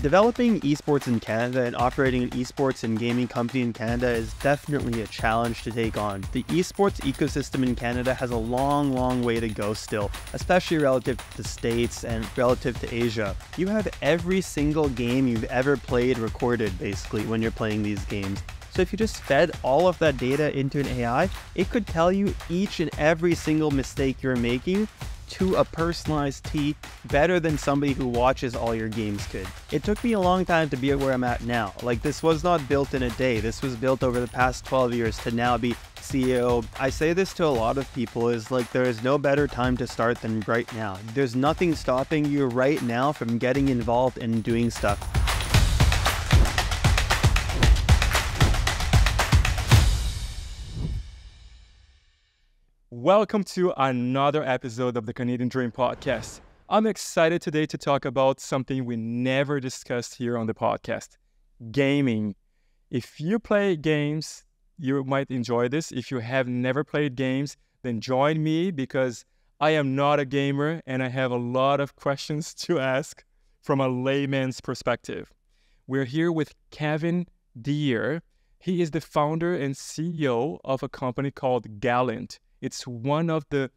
Developing esports in Canada and operating an esports and gaming company in Canada is definitely a challenge to take on. The esports ecosystem in Canada has a long way to go still, especially relative to the States and relative to Asia. You have every single game you've ever played recorded, basically, when you're playing these games. So if you just fed all of that data into an AI, it could tell you each and every single mistake you're making to a personalized T better than somebody who watches all your games could. It took me a long time to be at where I'm at now. Like, this was not built in a day. This was built over the past 12 years to now be CEO. I say this to a lot of people, is like, there is no better time to start than right now. There's nothing stopping you right now from getting involved and doing stuff. Welcome to another episode of the Canadian Dream Podcast. I'm excited today to talk about something we never discussed here on the podcast, gaming. If you play games, you might enjoy this. If you have never played games, then join me because I am not a gamer and I have a lot of questions to ask from a layman's perspective. We're here with Kevin Dhir. He is the founder and CEO of a company called Galint. It's one of the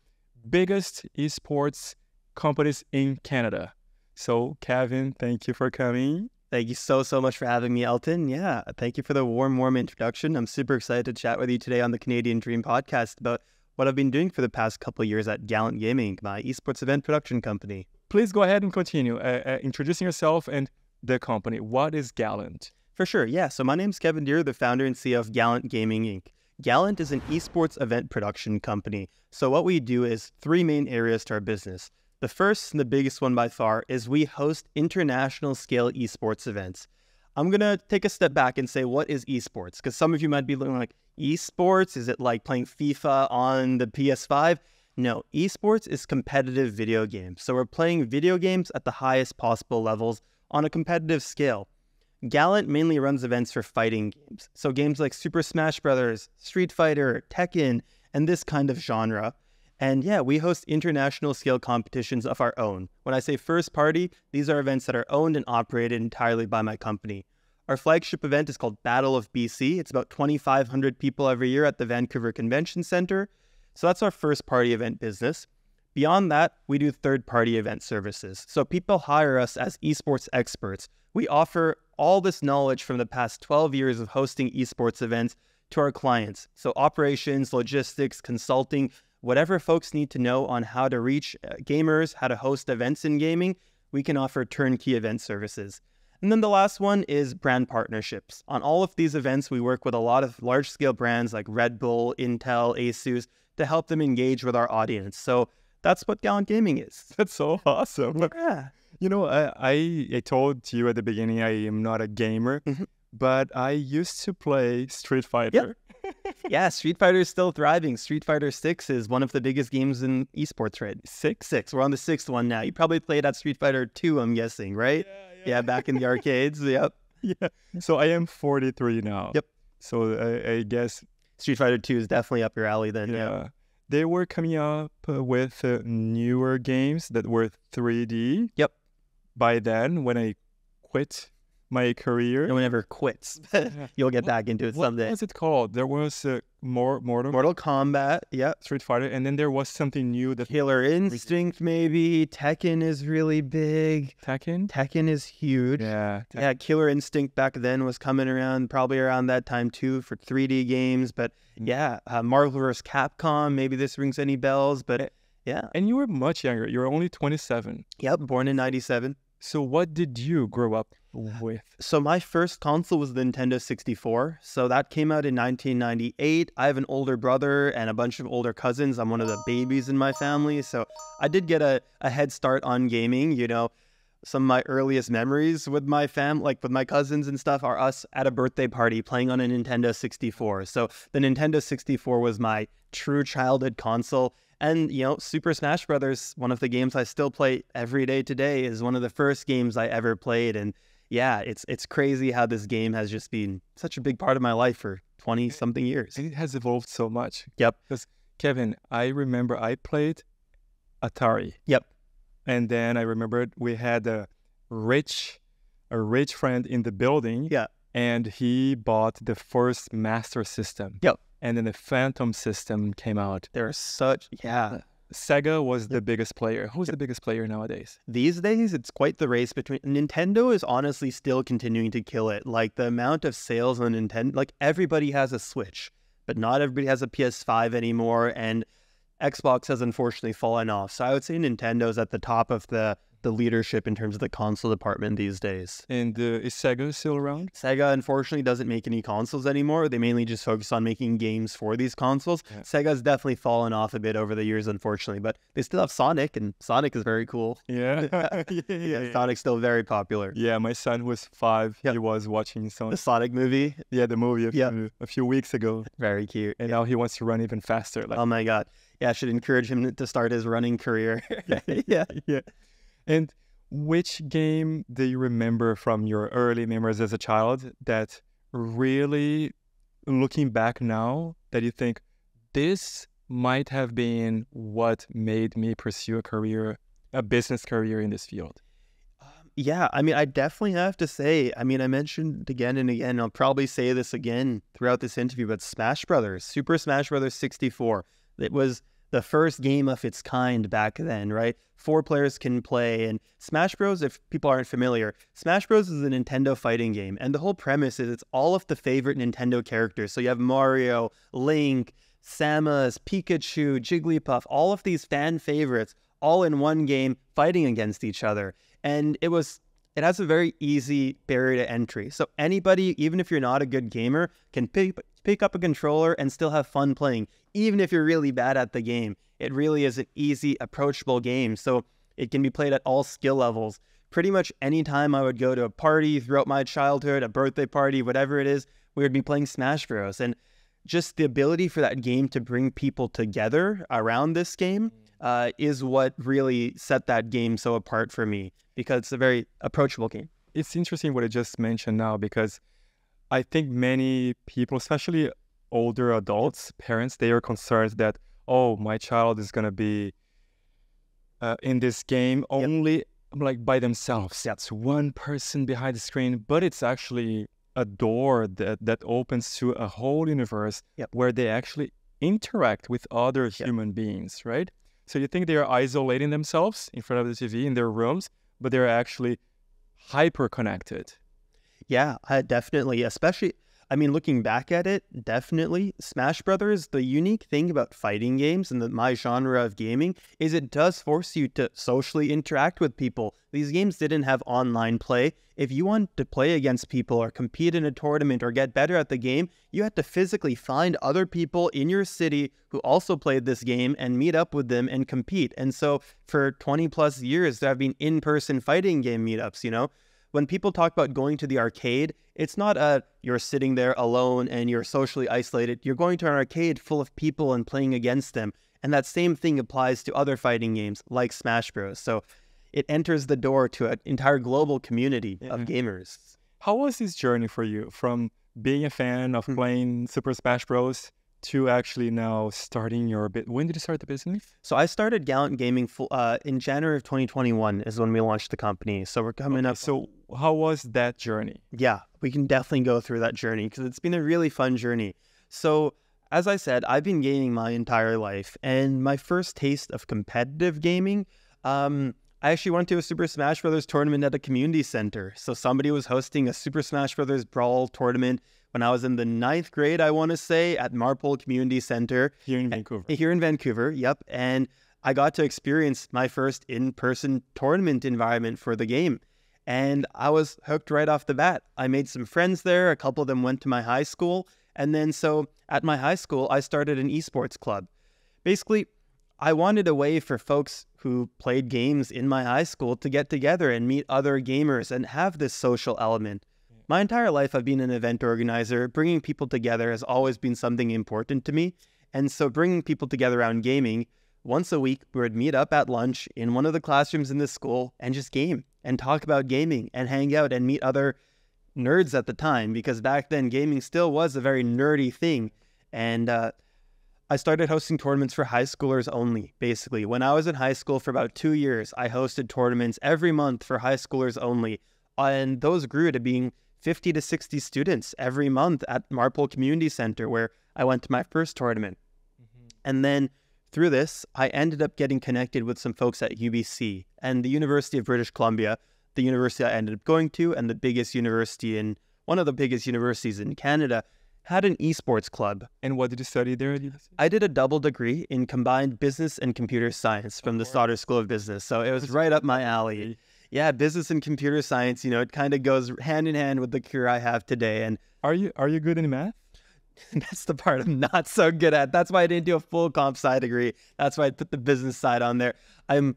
biggest esports companies in Canada. So, Kevin, thank you for coming. Thank you so much for having me, Elton. Yeah, thank you for the warm introduction. I'm super excited to chat with you today on the Canadian Dream Podcast about what I've been doing for the past couple of years at Gallant Gaming, my esports event production company. Please go ahead and continue introducing yourself and the company. What is Gallant? For sure, yeah. So my name's Kevin Dhir, the founder and CEO of Gallant Gaming, Inc. Gallant is an esports event production company. So what we do is three main areas to our business. The first and the biggest one by far is we host international scale esports events. I'm going to take a step back and say, what is esports? Because some of you might be looking like, esports? Is it like playing FIFA on the PS5? No, esports is competitive video games. So we're playing video games at the highest possible levels on a competitive scale. Gallant mainly runs events for fighting games. So games like Super Smash Bros., Street Fighter, Tekken, and this kind of genre. And yeah, we host international scale competitions of our own. When I say first party, these are events that are owned and operated entirely by my company. Our flagship event is called Battle of BC. It's about 2,500 people every year at the Vancouver Convention Centre. So that's our first party event business. Beyond that, we do third-party event services. So people hire us as esports experts. We offer all this knowledge from the past 12 years of hosting esports events to our clients. So operations, logistics, consulting, whatever folks need to know on how to reach gamers, how to host events in gaming, we can offer turnkey event services. And then the last one is brand partnerships. On all of these events, we work with a lot of large-scale brands like Red Bull, Intel, Asus to help them engage with our audience. So that's what Gallant Gaming is. That's so awesome. Yeah. You know, I told you at the beginning I am not a gamer, but I used to play Street Fighter. Yep. Yeah, Street Fighter is still thriving. Street Fighter 6 is one of the biggest games in esports, right? Six. We're on the sixth one now. You probably played at Street Fighter 2, I'm guessing, right? Yeah, back in the arcades. Yep. Yeah. So I am 43 now. Yep. So I guess Street Fighter 2 is definitely up your alley then. Yeah. They were coming up with newer games that were 3D. Yep. By then, when I quit my career. No one ever quits. You'll get back into it someday. What was it called? There was Mortal Kombat, yeah. Street Fighter, and then there was something new. That Killer Instinct, maybe. Tekken is really big. Tekken is huge. Yeah. Yeah, Killer Instinct back then was coming around, probably around that time too, for 3D games. But yeah, Marvel vs. Capcom, maybe this rings any bells, but yeah. And you were much younger. You were only 27. Yep, born in 97. So what did you grow up with? So my first console was the Nintendo 64. So that came out in 1998. I have an older brother and a bunch of older cousins. I'm one of the babies in my family. So I did get a head start on gaming. You know, some of my earliest memories with my like with my cousins and stuff, are us at a birthday party playing on a Nintendo 64. So the Nintendo 64 was my true childhood console. And, you know, Super Smash Brothers, one of the games I still play every day today, is one of the first games I ever played. And yeah, it's crazy how this game has just been such a big part of my life for 20-something years. It has evolved so much. Yep. Because, Kevin, I remember I played Atari. Yep. And then I remembered we had a rich a rich friend in the building. Yeah. And he bought the first Master System. Yep. And then the Phantom System came out. They're such, yeah. Sega was the biggest player. Who's the biggest player nowadays? These days, it's quite the race between... Nintendo is honestly still continuing to kill it. Like, the amount of sales on Nintendo... Like, everybody has a Switch, but not everybody has a PS5 anymore, and Xbox has unfortunately fallen off. So I would say Nintendo's at the top of the leadership in terms of the console department these days. And is Sega still around? Sega, unfortunately, doesn't make any consoles anymore. They mainly just focus on making games for these consoles. Yeah. Sega's definitely fallen off a bit over the years, unfortunately, but they still have Sonic, and Sonic is very cool. Yeah. Yeah. Sonic's still very popular. Yeah, my son was 5. Yep. He was watching the Sonic movie. Yeah, the movie a few weeks ago. Very cute. And now he wants to run even faster. Like, oh my God. Yeah, I should encourage him to start his running career. Yeah. And which game do you remember from your early memories as a child that really, looking back now, that you think this might have been what made me pursue a business career in this field? Yeah, I mean, I definitely have to say, I mean, I mentioned again and again, I'll probably say this again throughout this interview, but Smash Brothers, Super Smash Brothers 64, it was the first game of its kind back then, right? 4 players can play, and Smash Bros, if people aren't familiar, Smash Bros is a Nintendo fighting game, and the whole premise is it's all of the favorite Nintendo characters. So you have Mario, Link, Samus, Pikachu, Jigglypuff, all of these fan favorites, all in one game fighting against each other. And it has a very easy barrier to entry. So anybody, even if you're not a good gamer, can pick up a controller and still have fun playing, even if you're really bad at the game. It really is an easy, approachable game. So it can be played at all skill levels. Pretty much any time I would go to a party throughout my childhood, a birthday party, whatever it is, we would be playing Smash Bros. And just the ability for that game to bring people together around this game is what really set that game so apart for me, because it's a very approachable game. It's interesting what I just mentioned now, because I think many people, especially older adults, parents, they are concerned that, oh, my child is going to be in this game only like by themselves. That's one person behind the screen, but it's actually a door that opens to a whole universe where they actually interact with other human beings, right? So you think they are isolating themselves in front of the TV in their rooms, but they're actually hyper connected. Yeah, definitely. Especially, I mean, looking back at it, definitely Smash Brothers, the unique thing about fighting games and my genre of gaming is it does force you to socially interact with people. These games didn't have online play. If you want to play against people or compete in a tournament or get better at the game, you had to physically find other people in your city who also played this game and meet up with them and compete. And so for 20 plus years, there have been in-person fighting game meetups, you know? When people talk about going to the arcade, it's not you're sitting there alone and you're socially isolated. You're going to an arcade full of people and playing against them. And that same thing applies to other fighting games like Smash Bros. So it enters the door to an entire global community of gamers. How was this journey for you from being a fan of playing Super Smash Bros. To actually now starting your bit? When did you start the business? So I started Gallant Gaming in January of 2021 is when we launched the company. So we're coming up. So how was that journey? Yeah, we can definitely go through that journey because it's been a really fun journey. So as I said, I've been gaming my entire life, and my first taste of competitive gaming, I actually went to a Super Smash Brothers tournament at a community center. So somebody was hosting a Super Smash Brothers Brawl tournament when I was in the 9th grade, I want to say, at Marpole Community Center. Here in Vancouver. Here in Vancouver, yep. And I got to experience my first in-person tournament environment for the game. And I was hooked right off the bat. I made some friends there. A couple of them went to my high school. And then so at my high school, I started an esports club. Basically, I wanted a way for folks who played games in my high school to get together and meet other gamers and have this social element. My entire life, I've been an event organizer. Bringing people together has always been something important to me. And so bringing people together around gaming, once a week, we would meet up at lunch in one of the classrooms in the school and just game and talk about gaming and hang out and meet other nerds at the time, because back then gaming still was a very nerdy thing. And I started hosting tournaments for high schoolers only, basically. When I was in high school for about 2 years, I hosted tournaments every month for high schoolers only. And those grew to being 50 to 60 students every month at Marpole Community Centre, where I went to my first tournament. And then through this, I ended up getting connected with some folks at UBC and the University of British Columbia, the university I ended up going to, and one of the biggest universities in Canada, had an esports club. And what did you study there at UBC? I did a double degree in combined business and computer science from the Stoddard School of Business. So it was right up my alley. Yeah, business and computer science, it kind of goes hand in hand with the career I have today. And are you good in math? That's the part I'm not so good at. That's why I didn't do a full comp sci degree. That's why I put the business side on there. I'm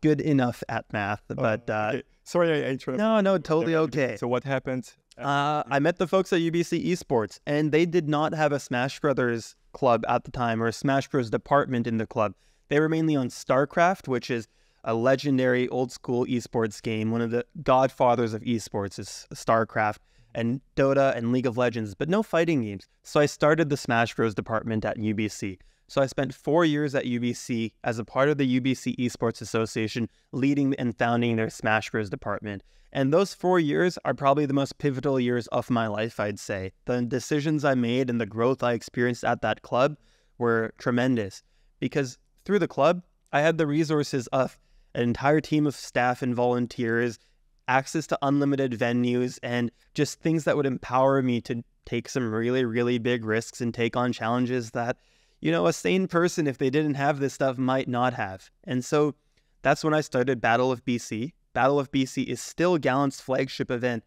good enough at math, but okay. Sorry, I interrupted. No, totally okay. So what happened? I met the folks at UBC Esports, and they did not have a Smash Brothers club at the time, or a Smash Bros department in the club. They were mainly on StarCraft, which is a legendary old school esports game. One of the godfathers of esports is StarCraft, and Dota and League of Legends, but no fighting games. So I started the Smash Bros department at UBC. So I spent 4 years at UBC as a part of the UBC Esports Association, leading and founding their Smash Bros department. And those 4 years are probably the most pivotal years of my life, I'd say. The decisions I made and the growth I experienced at that club were tremendous, because through the club, I had the resources of an entire team of staff and volunteers, access to unlimited venues, and just things that would empower me to take some really, really big risks and take on challenges that, a sane person, if they didn't have this stuff, might not have. And so that's when I started Battle of BC. Battle of BC is still Gallant's flagship event.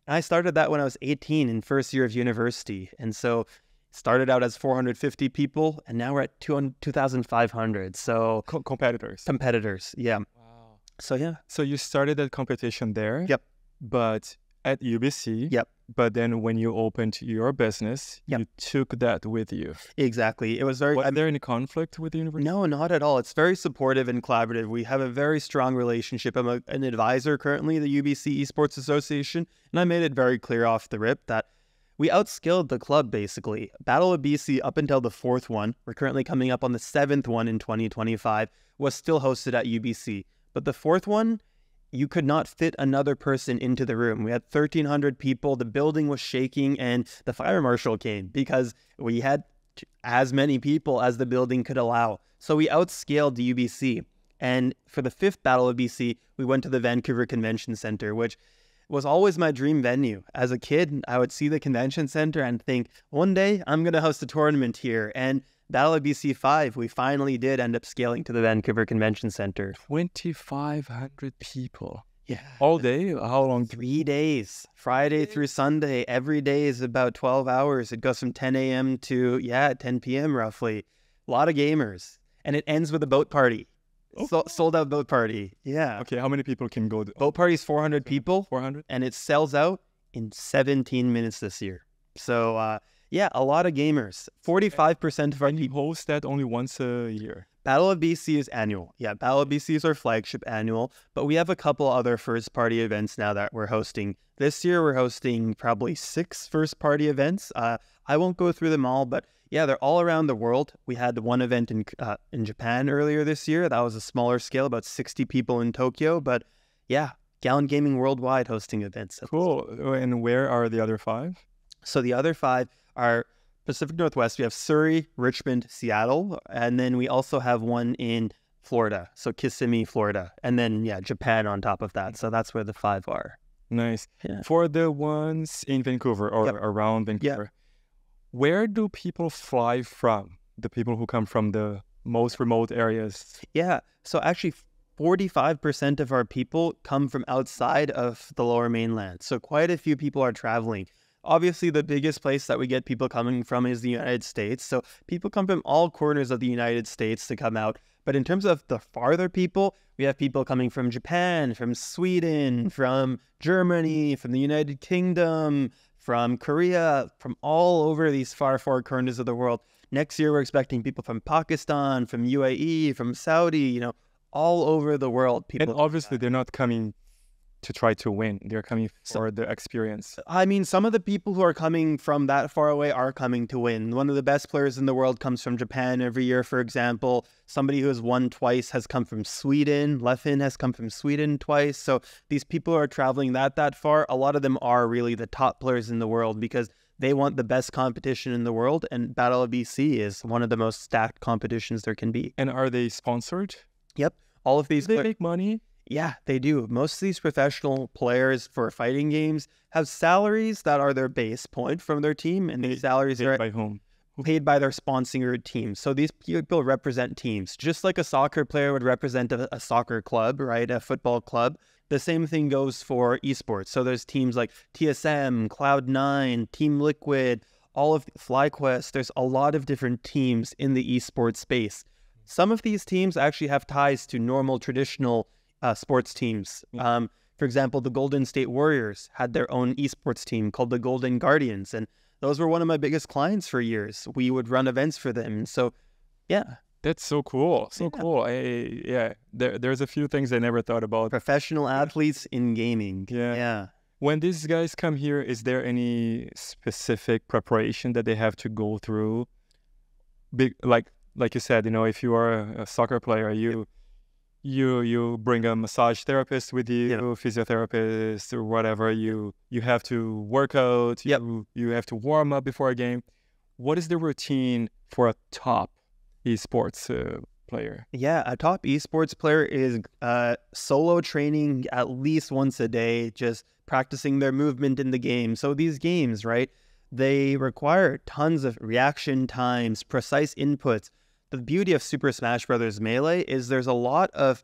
And I started that when I was 18 in first year of university. And so started out as 450 people, and now we're at 2,500. So Competitors, yeah. Wow. So yeah. So you started that competition there. Yep. But at UBC. Yep. But then when you opened your business, yep, you took that with you. Exactly. It was very... Was there any conflict with the university? No, not at all. It's very supportive and collaborative. We have a very strong relationship. I'm an advisor currently in the UBC Esports Association, and I made it very clear off the rip that we outskilled the club, basically. Battle of BC, up until the 4th one, we're currently coming up on the 7th one in 2025, was still hosted at UBC. But the 4th one, you could not fit another person into the room. We had 1,300 people. The building was shaking, and the fire marshal came because we had as many people as the building could allow. So we outscaled the UBC. And for the 5th Battle of BC, we went to the Vancouver Convention Centre, which was always my dream venue. As a kid, I would see the convention center and think, one day I'm going to host a tournament here. And Battle of BC 5, we finally did end up scaling to the Vancouver Convention Centre. 2,500 people. Yeah. All day? How long? 3 days. Friday through Sunday. Every day is about 12 hours. It goes from 10 a.m. to, 10 p.m. roughly. A lot of gamers. And it ends with a boat party. Oh. Sold out boat party. Yeah. Okay, how many people can go? Boat party is 400 people. 400? And it sells out in 17 minutes this year. So, a lot of gamers. 45% of our people host that only once a year. Battle of BC is annual. Yeah, Battle of BC is our flagship annual, but we have a couple other first-party events now that we're hosting. This year, we're hosting probably 6 first-party events. I won't go through them all, but yeah, they're all around the world. We had one event in Japan earlier this year. That was a smaller scale, about 60 people in Tokyo, but yeah, Gallant Gaming worldwide hosting events. Cool. And where are the other 5? So the other 5 are Pacific Northwest. We have Surrey, Richmond, Seattle, and then we also have one in Florida, so Kissimmee, Florida, and then Japan on top of that. So that's where the 5 are. Nice. Yeah. For the ones in Vancouver or around Vancouver, where do people fly from? The people who come from the most remote areas? Yeah. So actually 45% of our people come from outside of the Lower Mainland. So quite a few people are traveling. Obviously, the biggest place that we get people coming from is the United States. So people come from all corners of the United States to come out. But in terms of the farther people, we have people coming from Japan, from Sweden, from Germany, from the United Kingdom, from Korea, from all over these far corners of the world. Next year, we're expecting people from Pakistan, from UAE, from Saudi, all over the world. People. And obviously, they're not coming to try to win. They're coming for the experience. I mean, some of the people who are coming from that far away are coming to win. One of the best players in the world comes from Japan every year, for example. Somebody who has won twice has come from Sweden. Leffen has come from Sweden twice. So these people who are traveling that far, a lot of them are really the top players in the world because they want the best competition in the world. And Battle of BC is one of the most stacked competitions there can be. And are they sponsored? Yep. All of these. Do they make money? Yeah, they do. Most of these professional players for fighting games have salaries that are their base point from their team, and these salaries are by whom? Paid by their sponsoring team. So these people represent teams, just like a soccer player would represent a soccer club, right? A football club. The same thing goes for esports. So there's teams like TSM, Cloud9, Team Liquid, all of FlyQuest. There's a lot of different teams in the esports space. Some of these teams actually have ties to normal traditional sports teams. For example, the Golden State Warriors had their own esports team called the Golden Guardians, and those were one of my biggest clients for years. We would run events for them. So, yeah. That's so cool. So cool. There's a few things I never thought about. Professional athletes in gaming. Yeah. When these guys come here, is there any specific preparation that they have to go through? Like you said, if you are a soccer player, you bring a massage therapist with you, physiotherapist or whatever. You have to work out. You have to warm up before a game. What is the routine for a top esports player? Yeah, a top esports player is solo training at least once a day, just practicing their movement in the game. So these games, right, they require tons of reaction times, precise inputs. The beauty of Super Smash Bros. Melee is there's a lot of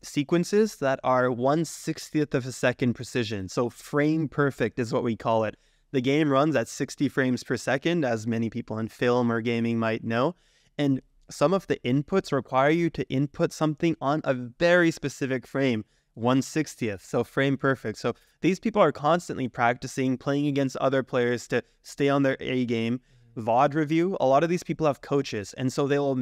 sequences that are 1/60th of a second precision. So frame perfect is what we call it. The game runs at 60 frames per second, as many people in film or gaming might know. And some of the inputs require you to input something on a very specific frame, 1/60th, so frame perfect. So these people are constantly practicing, playing against other players to stay on their A game. VOD review, a lot of these people have coaches, and so they will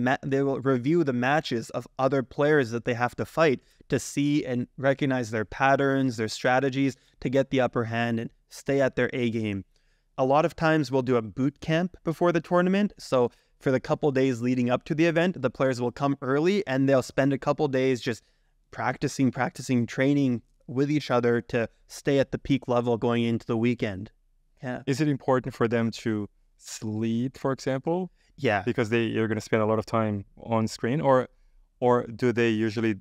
review the matches of other players that they have to fight to see and recognize their patterns, their strategies to get the upper hand and stay at their A game. A lot of times we'll do a boot camp before the tournament. So for the couple days leading up to the event, the players will come early and they'll spend a couple days just practicing, training with each other to stay at the peak level going into the weekend. Yeah. Is it important for them to sleep, for example? Yeah. Because you're going to spend a lot of time on screen, or do they usually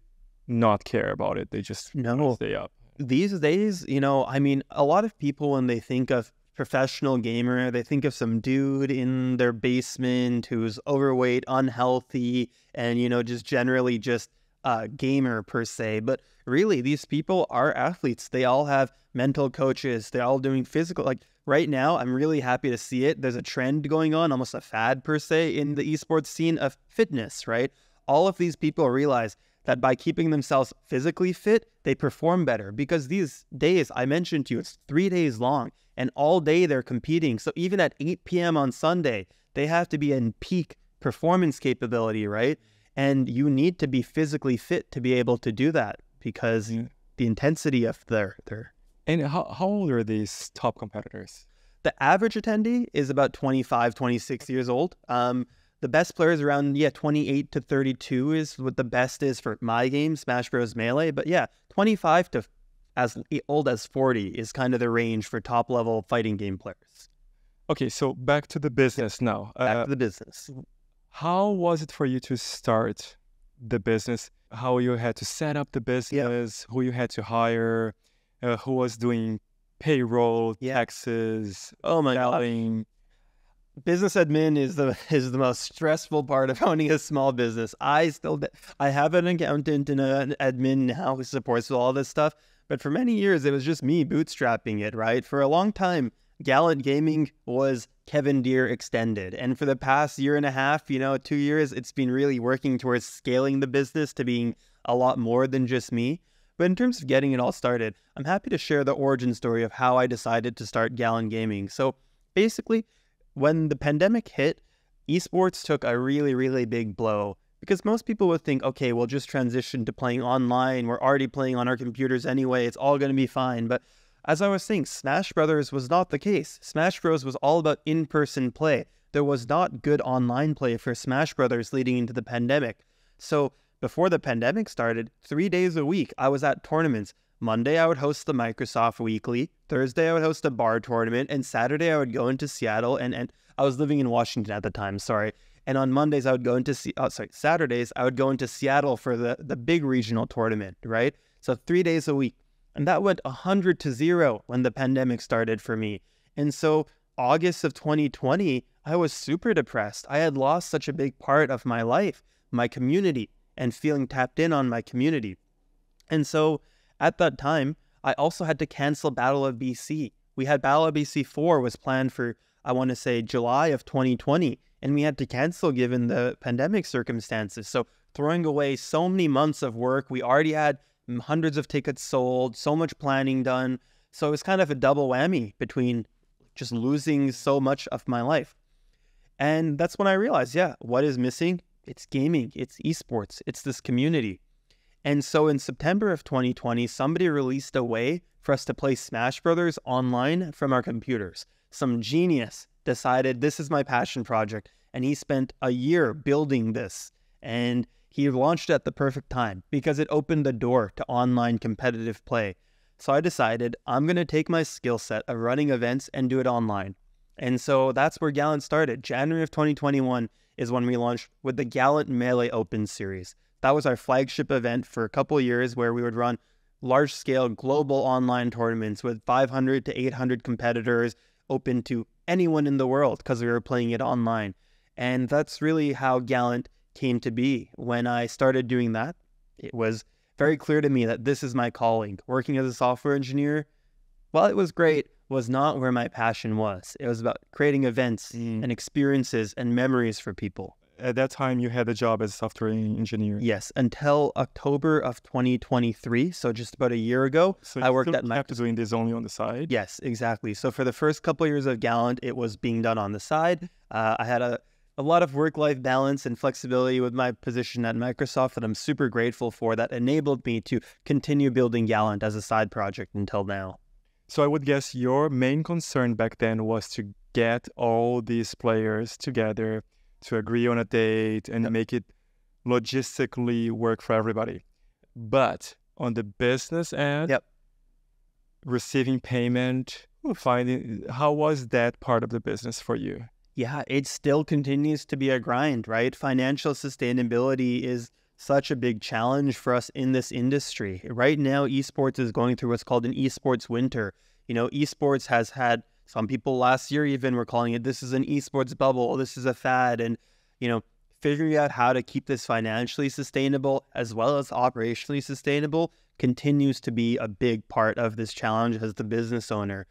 not care about it? They just stay up. These days, a lot of people, when they think of professional gamer, they think of some dude in their basement who's overweight, unhealthy, and, just generally just a gamer per se. But really, these people are athletes. They all have mental coaches. They're all doing physical. Like right now, I'm really happy to see it. There's a trend going on, almost a fad per se, in the esports scene of fitness, right? All of these people realize that by keeping themselves physically fit, they perform better, because these days, I mentioned to you, it's 3 days long, and all day they're competing. So even at 8 p.m. on Sunday, they have to be in peak performance capability, right? And you need to be physically fit to be able to do that, because the intensity of their... And how old are these top competitors? The average attendee is about 25, 26 years old. The best players around, 28 to 32 is what the best is for my game, Smash Bros. Melee. But 25 to as old as 40 is kind of the range for top-level fighting game players. Okay, so back to the business now. Back to the business. How was it for you to start the business? How you had to set up the business, who you had to hire, who was doing payroll, taxes, selling? Business admin is the most stressful part of owning a small business. I have an accountant and an admin now who supports all this stuff, but for many years it was just me bootstrapping it, right? For a long time, Gallant Gaming was Kevin Dhir extended, and for the past year and a half, 2 years, it's been really working towards scaling the business to being a lot more than just me. But in terms of getting it all started, I'm happy to share the origin story of how I decided to start Gallant Gaming. So basically, when the pandemic hit, esports took a really, really big blow Because most people would think, okay, we'll just transition to playing online. We're already playing on our computers anyway. It's all going to be fine. But as I was saying, Smash Brothers was not the case. Smash Bros was all about in-person play. There was not good online play for Smash Brothers leading into the pandemic. So before the pandemic started, 3 days a week, I was at tournaments. Monday, I would host the Microsoft Weekly. Thursday, I would host a bar tournament. And Saturday, I would go into Seattle. And I was living in Washington at the time, sorry. And on Mondays, I would go into, Saturdays, I would go into Seattle for the big regional tournament, right? So 3 days a week. And that went 100-0 when the pandemic started for me. And so August of 2020, I was super depressed. I had lost such a big part of my life, my community, and feeling tapped in on my community. And so at that time, I also had to cancel Battle of BC. We had Battle of BC 4 was planned for, I want to say, July of 2020. And we had to cancel given the pandemic circumstances. So throwing away so many months of work, we already had hundreds of tickets sold, so much planning done. So it was kind of a double whammy between just losing so much of my life. And that's when I realized, yeah, what is missing? It's gaming, it's esports, it's this community. And so in September of 2020, somebody released a way for us to play Smash Brothers online from our computers. Some genius decided this is my passion project, and he spent a year building this, and he launched it at the perfect time because it opened the door to online competitive play. So I decided I'm going to take my skill set of running events and do it online. And so that's where Gallant started. January of 2021 is when we launched with the Gallant Melee Open Series. That was our flagship event for a couple of years where we would run large-scale global online tournaments with 500 to 800 competitors open to anyone in the world because we were playing it online. And that's really how Gallant came to be. When I started doing that, it was very clear to me that this is my calling. Working as a software engineer, while it was great, was not where my passion was. It was about creating events and experiences and memories for people. At that time, you had a job as a software engineer. Yes, until October of 2023, so just about a year ago, So I worked at kept doing this only on the side? Yes, exactly. So for the first couple of years of Gallant, it was being done on the side. I had a lot of work-life balance and flexibility with my position at Microsoft that I'm super grateful for, that enabled me to continue building Gallant as a side project until now. So I would guess your main concern back then was to get all these players together to agree on a date and make it logistically work for everybody. But on the business end, receiving payment, how was that part of the business for you? Yeah, it still continues to be a grind, right? Financial sustainability is such a big challenge for us in this industry. Right now, esports is going through what's called an esports winter. You know, esports has had, some people last year even were calling it, this is an esports bubble, this is a fad. And, you know, figuring out how to keep this financially sustainable as well as operationally sustainable continues to be a big part of this challenge as the business owner.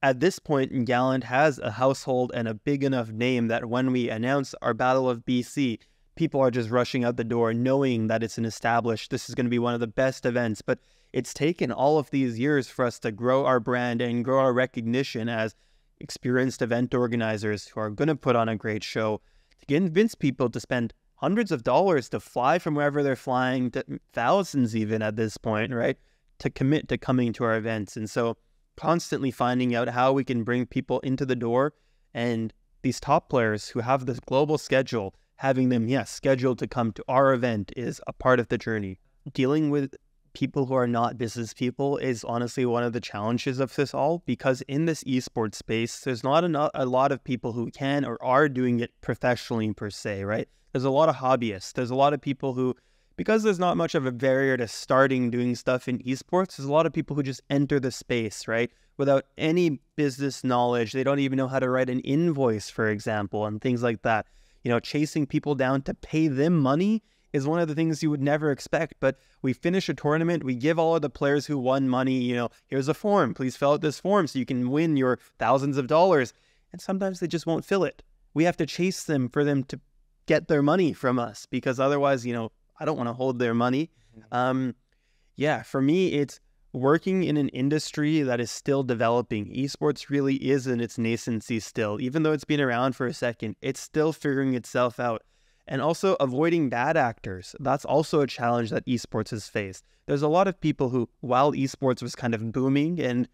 At this point, Gallant has a household and a big enough name that when we announce our Battle of BC, people are just rushing out the door knowing that it's an established, this is going to be one of the best events. But it's taken all of these years for us to grow our brand and grow our recognition as experienced event organizers who are going to put on a great show, to convince people to spend hundreds of dollars to fly from wherever they're flying, to thousands even at this point, right, to commit to coming to our events. And so constantly finding out how we can bring people into the door, and these top players who have this global schedule, having them, scheduled to come to our event is a part of the journey. Dealing with people who are not business people is honestly one of the challenges of this all, because in this esports space, there's not a lot of people who can or are doing it professionally per se, right? There's a lot of hobbyists. There's a lot of people who, because there's not much of a barrier to starting doing stuff in esports, there's a lot of people who just enter the space, right? Without any business knowledge. They don't even know how to write an invoice, for example, and things like that. You know, chasing people down to pay them money is one of the things you would never expect. But we finish a tournament, we give all of the players who won money, you know, here's a form, please fill out this form so you can win your thousands of dollars. And sometimes they just won't fill it. We have to chase them for them to get their money from us, because otherwise, you know, I don't want to hold their money. For me, it's working in an industry that is still developing. Esports really is in its nascency still. Even though it's been around for a second, it's still figuring itself out. And also avoiding bad actors. That's also a challenge that esports has faced. There's a lot of people who, while esports was kind of booming and,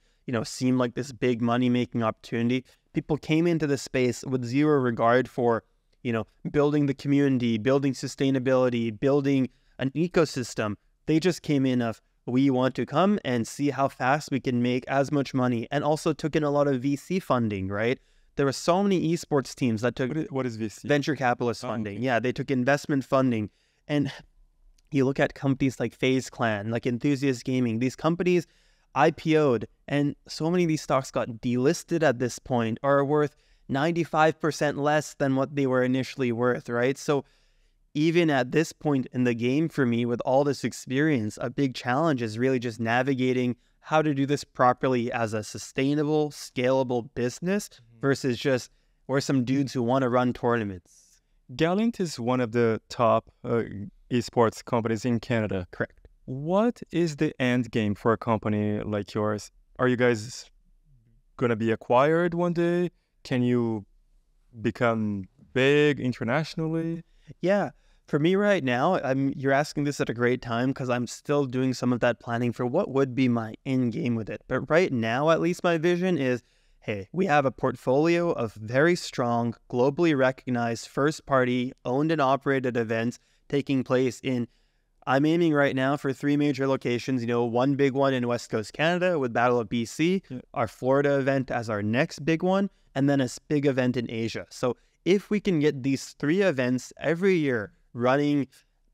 seemed like this big money-making opportunity, people came into the space with zero regard for, building the community, building sustainability, building an ecosystem. They just came in of, we want to come and see how fast we can make as much money, and also took in a lot of VC funding, right? There were so many esports teams that took... What is VC? Venture capitalist funding. Okay. Yeah, they took investment funding. And you look at companies like FaZe Clan, like Enthusiast Gaming, these companies IPO'd, and so many of these stocks got delisted at this point, or are worth 95% less than what they were initially worth, right? So even at this point in the game for me, with all this experience, a big challenge is really just navigating how to do this properly as a sustainable, scalable business versus just we're some dudes who want to run tournaments. Galint is one of the top esports companies in Canada. Correct. What is the end game for a company like yours? Are you guys going to be acquired one day? Can you become big internationally? Yeah. For me right now, you're asking this at a great time because I'm still doing some of that planning for what would be my end game with it. But right now, at least my vision is, hey, we have a portfolio of very strong, globally recognized, first-party, owned and operated events taking place in, I'm aiming right now for 3 major locations, one big one in West Coast Canada with Battle of BC, our Florida event as our next big one, and then a big event in Asia. So if we can get these 3 events every year running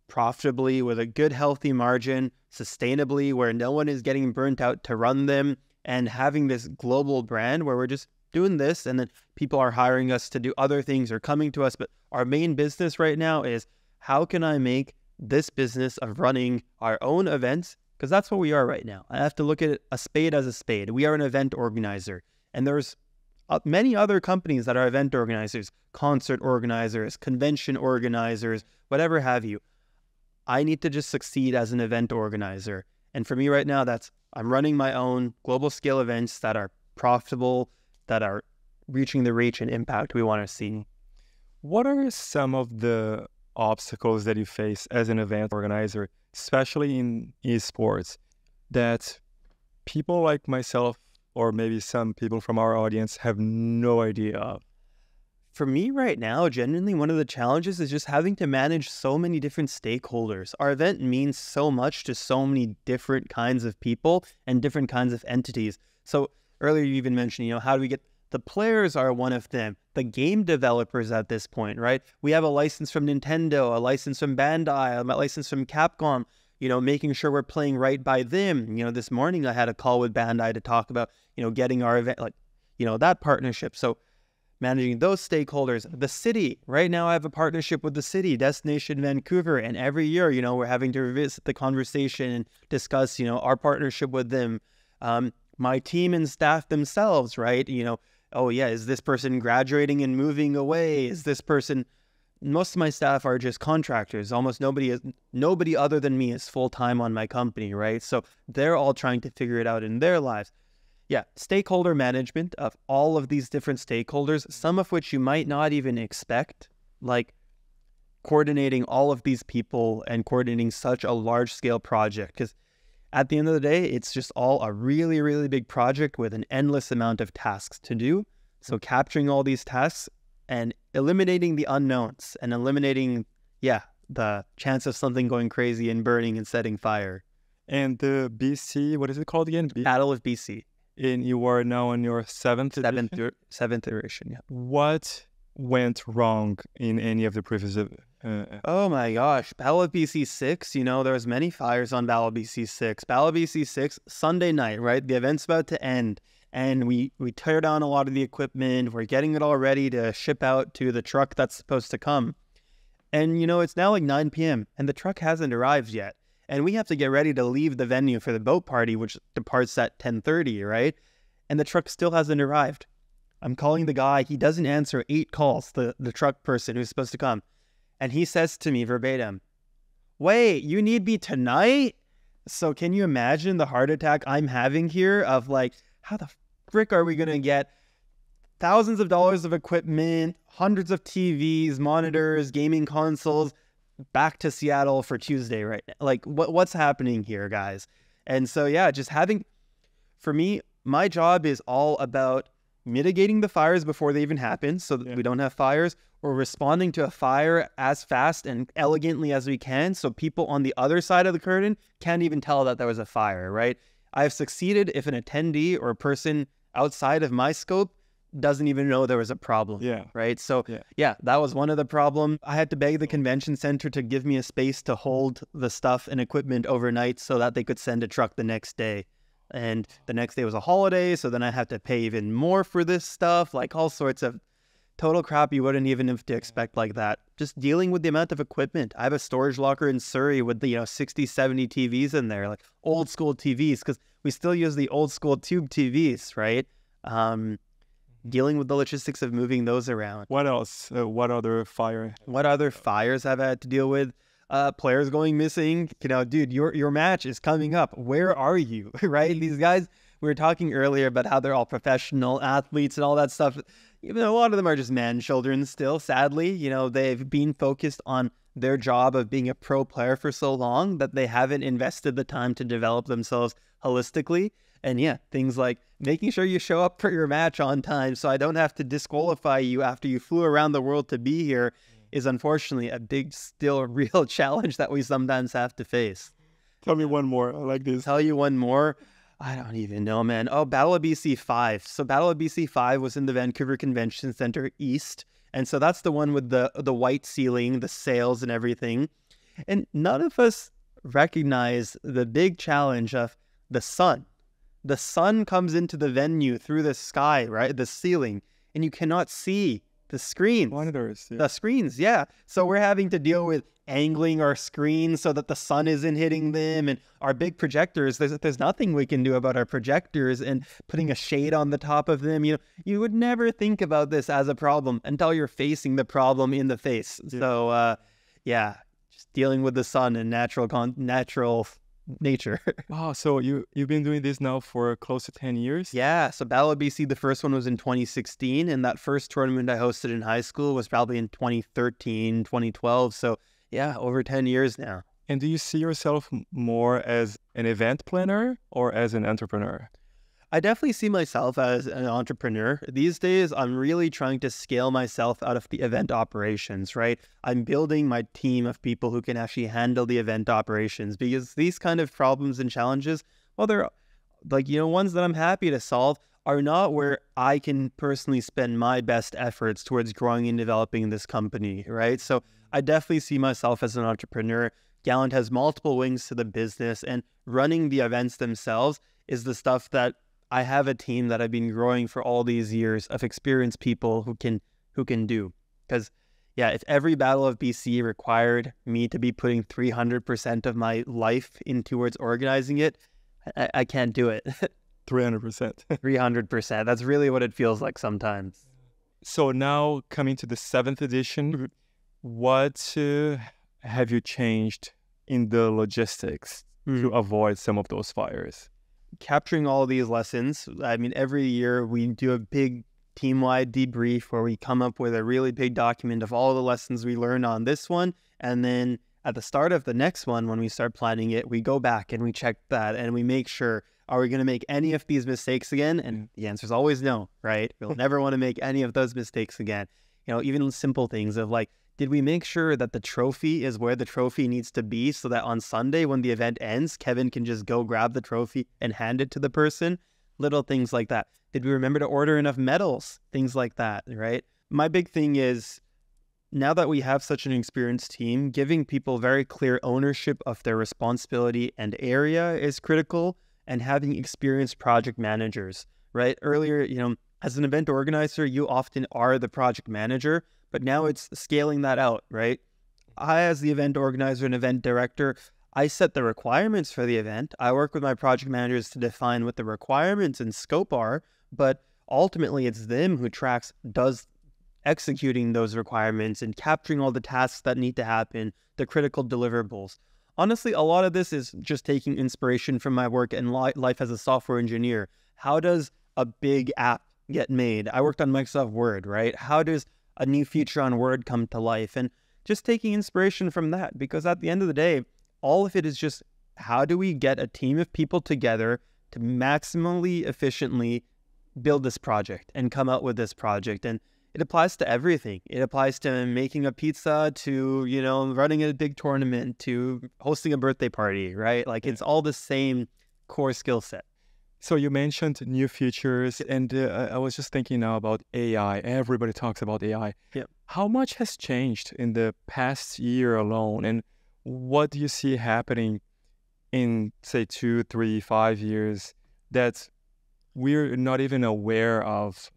profitably with a good, healthy margin, sustainably, where no one is getting burnt out to run them, and having this global brand where we're just doing this and then people are hiring us to do other things or coming to us. But our main business right now is how can I make this business of running our own events? Because that's what we are right now. I have to look at a spade as a spade. We are an event organizer, and there's many other companies that are event organizers, concert organizers, convention organizers, whatever have you. I need to just succeed as an event organizer. And for me right now, I'm running my own global scale events that are profitable, that are reaching the reach and impact we want to see. What are some of the obstacles that you face as an event organizer, especially in esports, that people like myself or maybe some people from our audience have no idea of? For me right now, genuinely, one of the challenges is just having to manage so many different stakeholders. Our event means so much to so many different kinds of people and different kinds of entities. So earlier you even mentioned, how do we get... The players are one of them, the game developers at this point, right? We have a license from Nintendo, a license from Bandai, a license from Capcom, making sure we're playing right by them. This morning I had a call with Bandai to talk about, getting our event, that partnership. So managing those stakeholders, the city. Right now I have a partnership with the city, Destination Vancouver, and every year, we're having to revisit the conversation and discuss, our partnership with them. My team and staff themselves, right? Oh yeah, is this person graduating and moving away? Is this person... Most of my staff are just contractors. Almost nobody other than me is full-time on my company, right? So they're all trying to figure it out in their lives. Yeah, stakeholder management of all of these different stakeholders, some of which you might not even expect, like coordinating all of these people and coordinating such a large-scale project. Because at the end of the day, it's just all a really, really big project with an endless amount of tasks to do. So capturing all these tasks and eliminating the unknowns and eliminating, the chance of something going crazy and burning and setting fire. And the BC, what is it called again? Battle of BC. And you are now on your seventh iteration, yeah. What went wrong in any of the previous... Oh my gosh, Battle of BC 6, there was many fires on Battle of BC 6. Battle of BC 6, Sunday night, right? The event's about to end. And we tear down a lot of the equipment. We're getting it all ready to ship out to the truck that's supposed to come. And, it's now like 9 p.m. and the truck hasn't arrived yet. And we have to get ready to leave the venue for the boat party, which departs at 10:30, right? And the truck still hasn't arrived. I'm calling the guy. He doesn't answer 8 calls, the truck person who's supposed to come. And he says to me verbatim, "Wait, you need me tonight?" So can you imagine the heart attack I'm having here of like, how the frick are we going to get thousands of dollars of equipment, hundreds of TVs, monitors, gaming consoles, back to Seattle for Tuesday right now. Like, what's happening here, guys? And so, yeah, just having, for me, my job is all about mitigating the fires before they even happen so that we don't have fires, or responding to a fire as fast and elegantly as we can so people on the other side of the curtain can't even tell that there was a fire, right? I've succeeded if an attendee or a person outside of my scope doesn't even know there was a problem, right? So, yeah, that was one of the problems. I had to beg the convention center to give me a space to hold the stuff and equipment overnight so that they could send a truck the next day. And the next day was a holiday, so then I had to pay even more for this stuff, like all sorts of total crap you wouldn't even have to expect like that. Just dealing with the amount of equipment. I have a storage locker in Surrey with the 60, 70 TVs in there, like old school TVs, because we still use the old school tube TVs, right? Dealing with the logistics of moving those around. What else? What other fires have I had to deal with? Players going missing. Dude, your match is coming up. Where are you? Right? These guys, we were talking earlier about how they're all professional athletes and all that stuff. Even a lot of them are just man-children still, sadly. They've been focused on their job of being a pro player for so long that they haven't invested the time to develop themselves holistically. And yeah, things like making sure you show up for your match on time so I don't have to disqualify you after you flew around the world to be here is unfortunately a big, still real challenge that we sometimes have to face. Tell me one more. I like this. Tell you one more. I don't even know, man. Oh, Battle of BC 5. So Battle of BC 5 was in the Vancouver Convention Centre East. And so that's the one with the white ceiling, the sails and everything. And none of us recognize the big challenge of the sun. The sun comes into the venue through the sky, right? The ceiling. And you cannot see the screens. Monitors. The screens, yeah. So we're having to deal with angling our screens so that the sun isn't hitting them, and our big projectors, there's nothing we can do about our projectors, and putting a shade on the top of them. You would never think about this as a problem until you're facing the problem in the face. So just dealing with the sun and natural nature. Wow, so you've been doing this now for close to 10 years? Yeah, so Battle of BC, the first one was in 2016, and that first tournament I hosted in high school was probably in 2013, 2012. So yeah, over 10 years now. And do you see yourself more as an event planner or as an entrepreneur? I definitely see myself as an entrepreneur. These days, I'm really trying to scale myself out of the event operations, right? I'm building my team of people who can actually handle the event operations, because these kind of problems and challenges, well, they're like, ones that I'm happy to solve, are not where I can personally spend my best efforts towards growing and developing this company, right? So I definitely see myself as an entrepreneur. Gallant has multiple wings to the business, and running the events themselves is the stuff that I have a team that I've been growing for all these years of experienced people who can do. Because yeah, if every Battle of BC required me to be putting 300% of my life in towards organizing it, I can't do it. 300%. 300%. That's really what it feels like sometimes. So now coming to the 7th edition, what have you changed in the logistics to avoid some of those fires? Capturing all of these lessons. I mean, every year we do a big team-wide debrief where we come up with a really big document of all the lessons we learned on this one. And then at the start of the next one, when we start planning it, we go back and we check that and we make sure, are we going to make any of these mistakes again? And the answer is always no, right? We'll never want to make any of those mistakes again. Even simple things of like, did we make sure that the trophy is where the trophy needs to be so that on Sunday when the event ends, Kevin can just go grab the trophy and hand it to the person? Little things like that. Did we remember to order enough medals? Things like that, right? My big thing is, now that we have such an experienced team, giving people very clear ownership of their responsibility and area is critical, and having experienced project managers, right? Earlier, as an event organizer, you often are the project manager, but now it's scaling that out, right? I, as the event organizer and event director, I set the requirements for the event. I work with my project managers to define what the requirements and scope are, but ultimately it's them who does executing those requirements and capturing all the tasks that need to happen, the critical deliverables. Honestly, a lot of this is just taking inspiration from my work and life as a software engineer. How does a big app get made? I worked on Microsoft Word, right? How does a new feature on Word come to life? And just taking inspiration from that, because at the end of the day, all of it is just how do we get a team of people together to maximally efficiently build this project and come out with this project. And it applies to everything. It applies to making a pizza, to, running a big tournament, to hosting a birthday party, right? Like it's all the same core skill set. So you mentioned new features, and I was just thinking now about AI. Everybody talks about AI. Yep. How much has changed in the past year alone, and what do you see happening in, say, 2, 3, 5 years that we're not even aware of?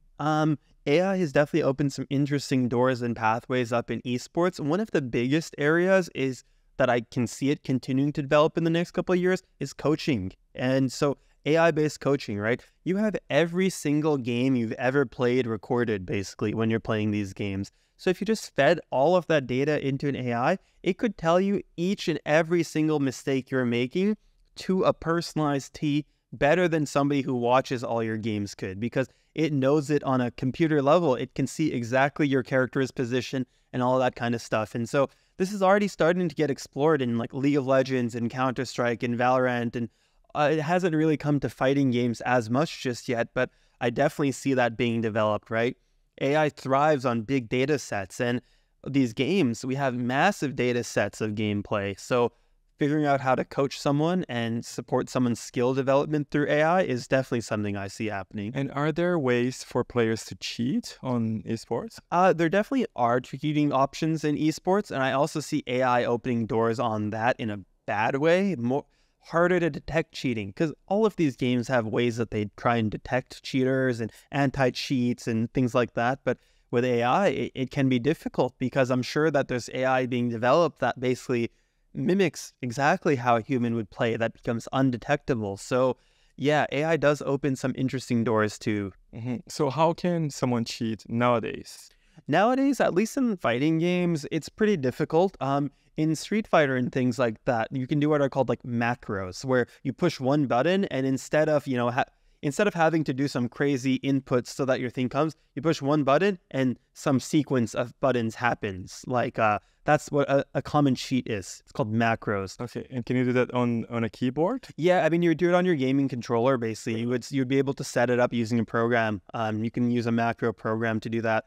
AI has definitely opened some interesting doors and pathways up in esports. One of the biggest areas is that I can see it continuing to develop in the next couple of years is coaching. And so AI-based coaching, right? You have every single game you've ever played recorded, basically, when you're playing these games. So if you just fed all of that data into an AI, it could tell you each and every single mistake you're making to a personalized T better than somebody who watches all your games could, because it knows it on a computer level. It can see exactly your character's position and all that kind of stuff. And so this is already starting to get explored in like League of Legends and Counter-Strike and Valorant, and it hasn't really come to fighting games as much just yet, but I definitely see that being developed, right? AI thrives on big data sets, and these games, we have massive data sets of gameplay. So figuring out how to coach someone and support someone's skill development through AI is definitely something I see happening. And are there ways for players to cheat on esports? There definitely are cheating options in esports, and I also see AI opening doors on that in a bad way, harder to detect cheating, because all of these games have ways that they try and detect cheaters and anti-cheats and things like that. But with AI, it can be difficult, because I'm sure that there's AI being developed that basically mimics exactly how a human would play, that becomes undetectable. So yeah, AI does open some interesting doors too. So how can someone cheat nowadays? Nowadays, at least in fighting games, it's pretty difficult. In Street Fighter and things like that, you can do what are called like macros, where you push one button, and instead of having to do some crazy inputs so that your thing comes, you push one button and some sequence of buttons happens. Like that's what a common cheat is. It's called macros. Okay, and can you do that on a keyboard? Yeah, I mean, you would do it on your gaming controller, basically. You'd be able to set it up using a program. You can use a macro program to do that.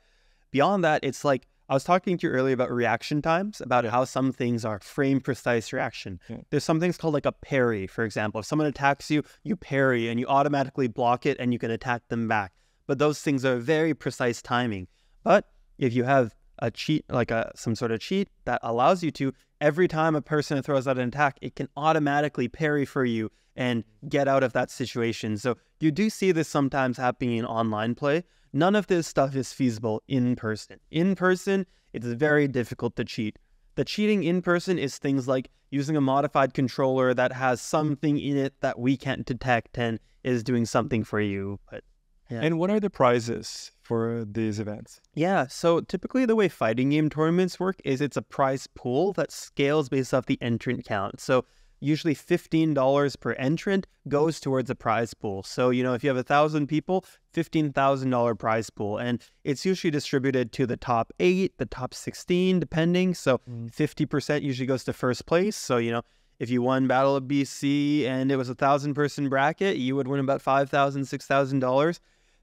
Beyond that, it's like, I was talking to you earlier about reaction times, about how some things are frame precise reaction. Yeah. There's some things called like a parry, for example. If someone attacks you, you parry and you automatically block it and you can attack them back. But those things are very precise timing. But if you have a cheat, like some sort of cheat that allows you to, every time a person throws out an attack, it can automatically parry for you and get out of that situation. So you do see this sometimes happening in online play. None of this stuff is feasible in person. In person, it's very difficult to cheat. The cheating in person is things like using a modified controller that has something in it that we can't detect and is doing something for you. But yeah. And what are the prizes for these events? Yeah, so typically the way fighting game tournaments work is it's a prize pool that scales based off the entrant count. So usually $15 per entrant goes towards a prize pool. So, if you have 1,000 people, $15,000 prize pool. And it's usually distributed to the top 8, the top 16, depending. So 50% usually goes to first place. So, if you won Battle of BC and it was a 1,000-person bracket, you would win about $5,000, $6,000.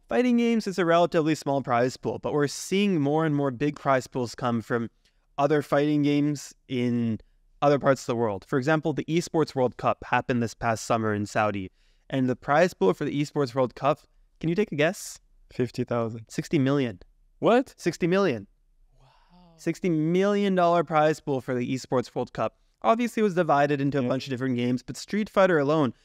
Fighting games is a relatively small prize pool, but we're seeing more and more big prize pools come from other fighting games in other parts of the world. For example, the Esports World Cup happened this past summer in Saudi, and the prize pool for the Esports World Cup, can you take a guess? 50,000. 60 million. What? 60 million. Wow. $60 million prize pool for the Esports World Cup. Obviously, it was divided into a bunch of different games, but Street Fighter alone,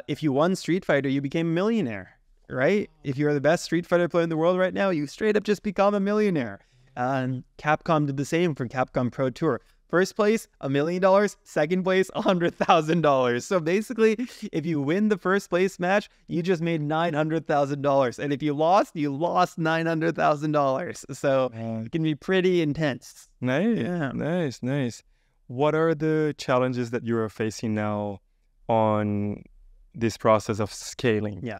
if you won Street Fighter, you became a millionaire, right? If you're the best Street Fighter player in the world right now, you straight up just become a millionaire. Capcom did the same for Capcom Pro Tour. First place, $1 million. Second place, $100,000. So basically, if you win the first place match, you just made $900,000. And if you lost $900,000. So it can be pretty intense. Nice, Yeah. nice. What are the challenges that you are facing now on this process of scaling? Yeah.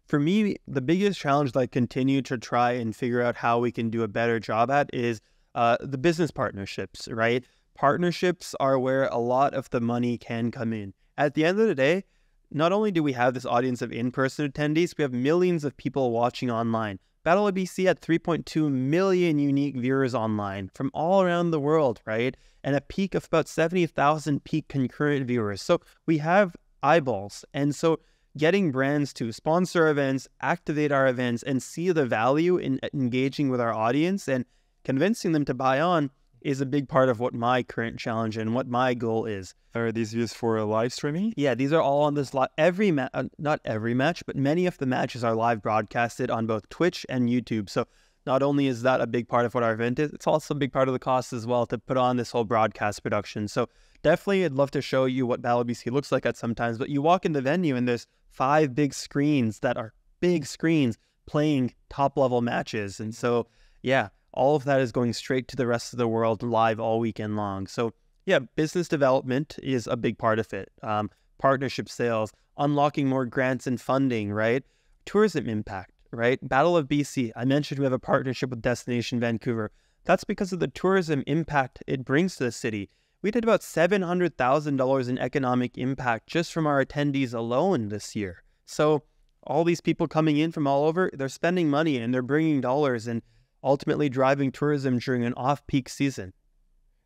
For me, the biggest challenge that I continue to try and figure out how we can do a better job at is the business partnerships, right? Partnerships are where a lot of the money can come in. At the end of the day, not only do we have this audience of in-person attendees, we have millions of people watching online. Battle of BC had 3.2 million unique viewers online from all around the world, right? And a peak of about 70,000 peak concurrent viewers. So we have eyeballs. And so getting brands to sponsor events, activate our events, and see the value in engaging with our audience and convincing them to buy on is a big part of what my current challenge and what my goal is. Are these used for live streaming? Yeah, these are all on this not every match, but many of the matches are live broadcasted on both Twitch and YouTube. So not only is that a big part of what our event is, it's also a big part of the cost as well to put on this whole broadcast production. So definitely I'd love to show you what Battle BC looks like at sometimes, but you walk in the venue and there's 5 big screens that are big screens playing top level matches. And so, yeah, all of that is going straight to the rest of the world live all weekend long. So yeah, business development is a big part of it. Partnership sales, unlocking more grants and funding, right? Tourism impact, right? Battle of BC, I mentioned we have a partnership with Destination Vancouver. That's because of the tourism impact it brings to the city. We did about $700,000 in economic impact just from our attendees alone this year. So all these people coming in from all over, they're spending money and they're bringing dollars and ultimately driving tourism during an off-peak season.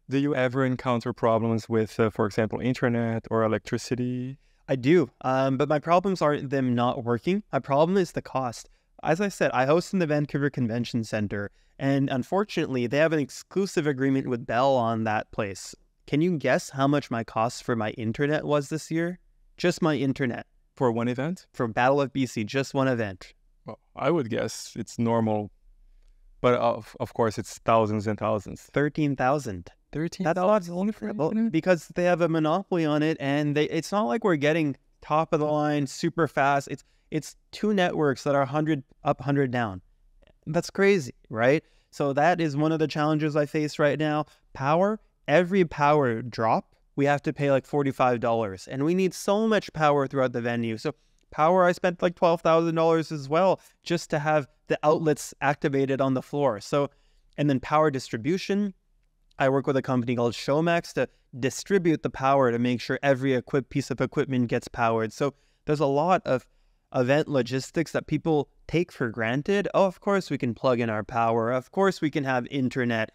Do you ever encounter problems with, for example, internet or electricity? I do, but my problems aren't them not working. My problem is the cost. As I said, I host in the Vancouver Convention Centre, and unfortunately, they have an exclusive agreement with Bell on that place. Can you guess how much my cost for my internet was this year? Just my internet. For one event? For Battle of BC, just one event. Well, I would guess it's normal, but of course it's thousands and thousands. 13,000. 13? That's a lot only for because they have a monopoly on it, and it's not like we're getting top of the line super fast. It's 2 networks that are 100 up, 100 down. That's crazy, right? So that is one of the challenges I face right now. Power, every power drop, we have to pay like $45, and we need so much power throughout the venue. So power, I spent like $12,000 as well just to have the outlets activated on the floor. So, and then power distribution, I work with a company called Showmax to distribute the power to make sure every piece of equipment gets powered. So there's a lot of event logistics that people take for granted. Oh, of course we can plug in our power. Of course we can have internet.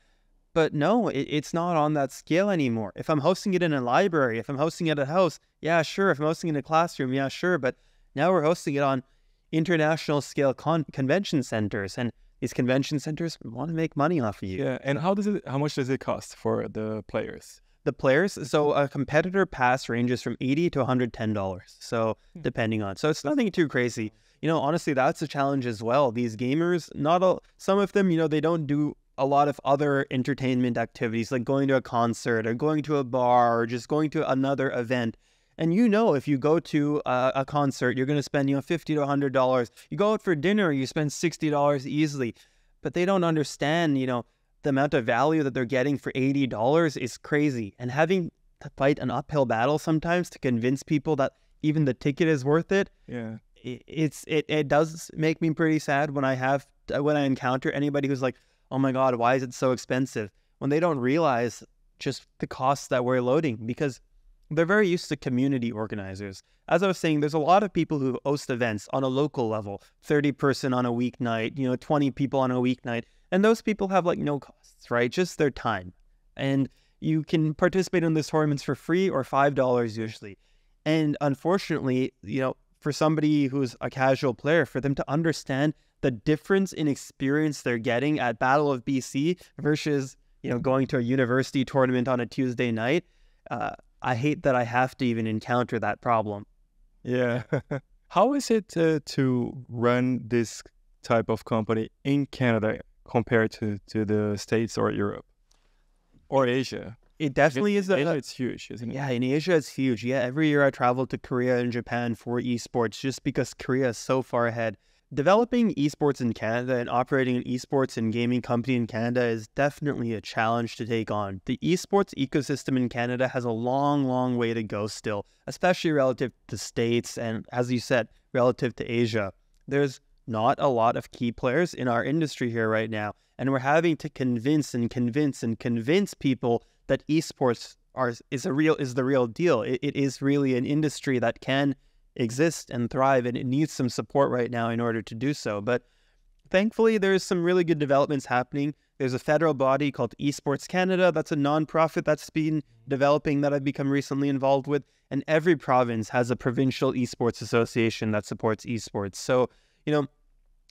But no, it's not on that scale anymore. If I'm hosting it in a library, if I'm hosting it at a house, yeah, sure. If I'm hosting it in a classroom, yeah, sure. But now we're hosting it on international scale convention centers, and these convention centers want to make money off of you. Yeah, and how much does it cost for the players? The players, so a competitor pass ranges from $80 to $110. So depending on, so it's nothing too crazy. You know, honestly, that's a challenge as well. These gamers, some of them, you know, they don't do a lot of other entertainment activities like going to a concert or going to a bar or just going to another event. And you know, if you go to a concert, you're going to spend, you know, $50 to $100. You go out for dinner, you spend $60 easily. But they don't understand, you know, the amount of value that they're getting for $80 is crazy. And having to fight an uphill battle sometimes to convince people that even the ticket is worth it. Yeah, it does make me pretty sad when I encounter anybody who's like, oh my God, why is it so expensive? When they don't realize just the costs that we're loading, because they're very used to community organizers. As I was saying, there's a lot of people who host events on a local level, 30-person on a weeknight, you know, 20 people on a weeknight. And those people have like no costs, right? Just their time. And you can participate in these tournaments for free or $5 usually. And unfortunately, you know, for somebody who's a casual player, for them to understand the difference in experience they're getting at Battle of BC versus, you know, going to a university tournament on a Tuesday night, I hate that I have to even encounter that problem. Yeah. How is it to run this type of company in Canada compared to the States or Europe or Asia? It definitely is. Asia, it's huge, isn't it? Yeah, in Asia, it's huge. Yeah, every year I travel to Korea and Japan for esports just because Korea is so far ahead. Developing esports in Canada and operating an esports and gaming company in Canada is definitely a challenge to take on. The esports ecosystem in Canada has a long, long way to go still, especially relative to the States and, as you said, relative to Asia. there's not a lot of key players in our industry here right now. And we're having to convince people that esports is the real deal. It is really an industry that can exist and thrive, and it needs some support right now in order to do so. But thankfully, there's some really good developments happening. There's a federal body called Esports Canada. That's a nonprofit that's been developing that I've become recently involved with. And every province has a provincial esports association that supports esports. So,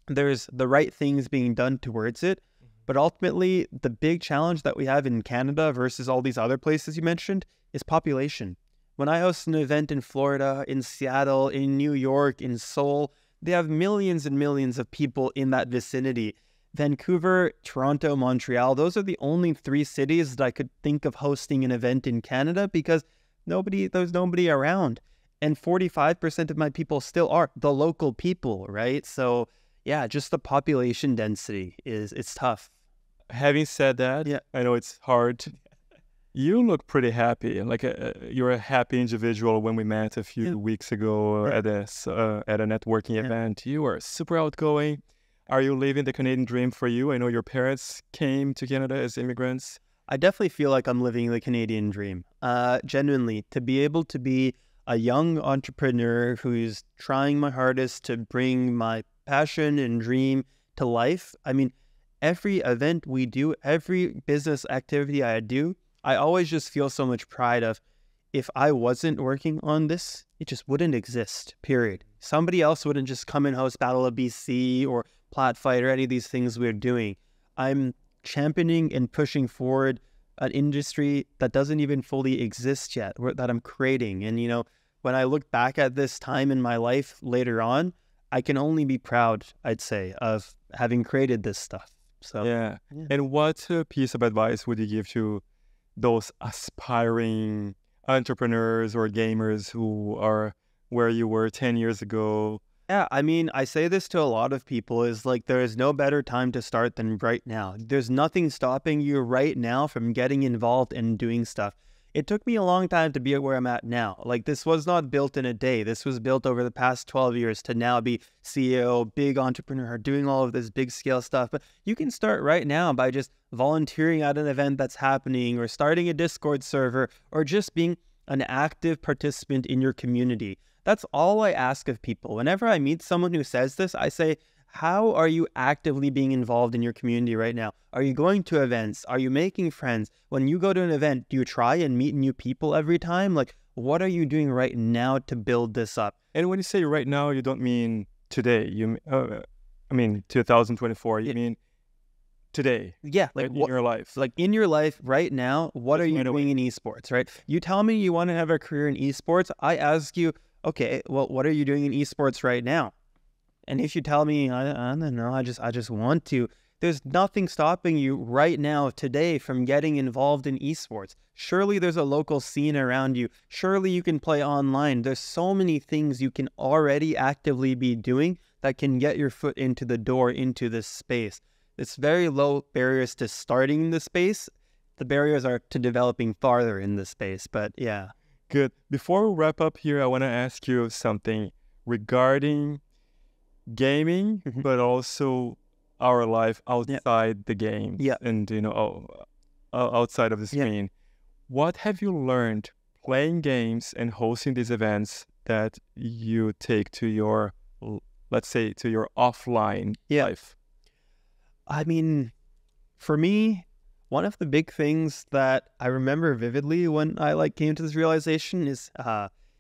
there's the right things being done towards it. But ultimately, the big challenge that we have in Canada versus all these other places you mentioned is population. When I host an event in Florida, in Seattle, in New York, in Seoul, they have millions and millions of people in that vicinity. Vancouver, Toronto, Montreal, those are the only 3 cities that I could think of hosting an event in Canada because there's nobody around. And 45% of my people still are the local people, right? So yeah, just the population density it's tough. Having said that, yeah, I know it's hard. You look pretty happy. Like you're a happy individual. When we met a few weeks ago at a networking event, you were super outgoing. Are you living the Canadian dream for you? I know your parents came to Canada as immigrants. I definitely feel like I'm living the Canadian dream. Genuinely, to be able to be a young entrepreneur who's trying my hardest to bring my passion and dream to life. I mean, every event we do, every business activity I do, I always just feel so much pride of, if I wasn't working on this, it just wouldn't exist, period. Somebody else wouldn't just come and host Battle of BC or Plat Fight or any of these things we're doing. I'm championing and pushing forward an industry that doesn't even fully exist yet, that I'm creating. And, when I look back at this time in my life later on, I can only be proud, I'd say, of having created this stuff. So yeah. And what piece of advice would you give to those aspiring entrepreneurs or gamers who are where you were 10 years ago? Yeah, I mean, I say this to a lot of people, is like, there is no better time to start than right now. There's nothing stopping you right now from getting involved and doing stuff. It took me a long time to be where I'm at now. Like, this was not built in a day. This was built over the past 12 years to now be CEO, big entrepreneur, doing all of this big scale stuff. But you can start right now by just volunteering at an event that's happening, or starting a Discord server, or just being an active participant in your community. That's all I ask of people. Whenever I meet someone who says this, I say, how are you actively being involved in your community right now? Are you going to events? Are you making friends? When you go to an event, do you try and meet new people every time? Like, what are you doing right now to build this up? And when you say right now, you don't mean today. I mean 2024. You mean today. Yeah, like in your life. Like in your life right now, what are you doing in esports, right? You tell me you want to have a career in esports. I ask you, okay, well, what are you doing in esports right now? And if you tell me, I don't know, I just want to, there's nothing stopping you right now today from getting involved in esports. Surely there's a local scene around you. Surely you can play online. There's so many things you can already actively be doing that can get your foot into the door into this space. It's very low barriers to starting in the space. The barriers are to developing farther in the space, but yeah. Good. Before we wrap up here, I want to ask you something regarding gaming, but also our life outside the game, and outside of the screen. What have you learned playing games and hosting these events that you take to your, let's say, to your offline life? I mean, for me, one of the big things that I remember vividly when I came to this realization is,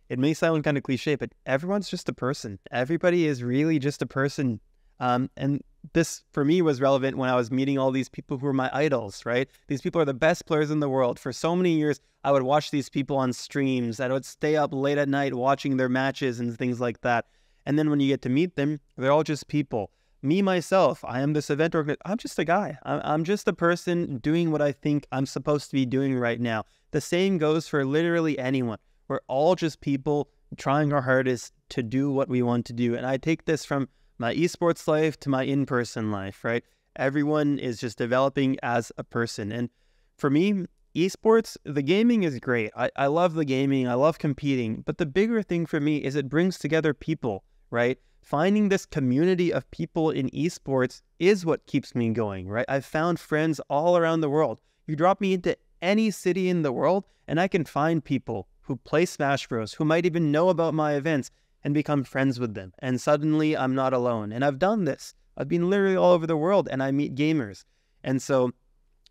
it may sound kind of cliche, but everyone's just a person. Everybody is really just a person. And this, for me, was relevant when I was meeting all these people who were my idols, right? These people are the best players in the world. For so many years, I would watch these people on streams. I would stay up late at night watching their matches and things like that. And then when you get to meet them, they're all just people. Me, myself, I am this event organizer. I'm just a guy. I'm just a person doing what I think I'm supposed to be doing right now. The same goes for literally anyone. We're all just people trying our hardest to do what we want to do. And I take this from my esports life to my in-person life, right? Everyone is just developing as a person. And for me, esports, the gaming is great. I love the gaming. I love competing. But the bigger thing for me is it brings together people, right? Finding this community of people in esports is what keeps me going, right? I've found friends all around the world. You drop me into any city in the world and I can find people who play Smash Bros, who might even know about my events and become friends with them. And suddenly I'm not alone. And I've done this. I've been literally all over the world and I meet gamers. And so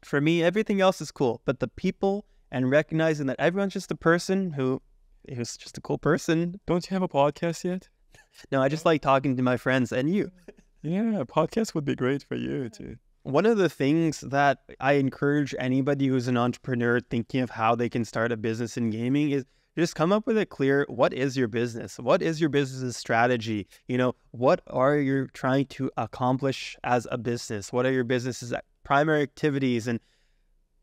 for me, everything else is cool, but the people and recognizing that everyone's just a person who's just a cool person. Don't you have a podcast yet? No, I just like talking to my friends and you. Yeah, a podcast would be great for you too. One of the things that I encourage anybody who's an entrepreneur thinking of how they can start a business in gaming is just come up with a clear, what is your business? What is your business's strategy? You know, what are you trying to accomplish as a business? What are your business's primary activities? And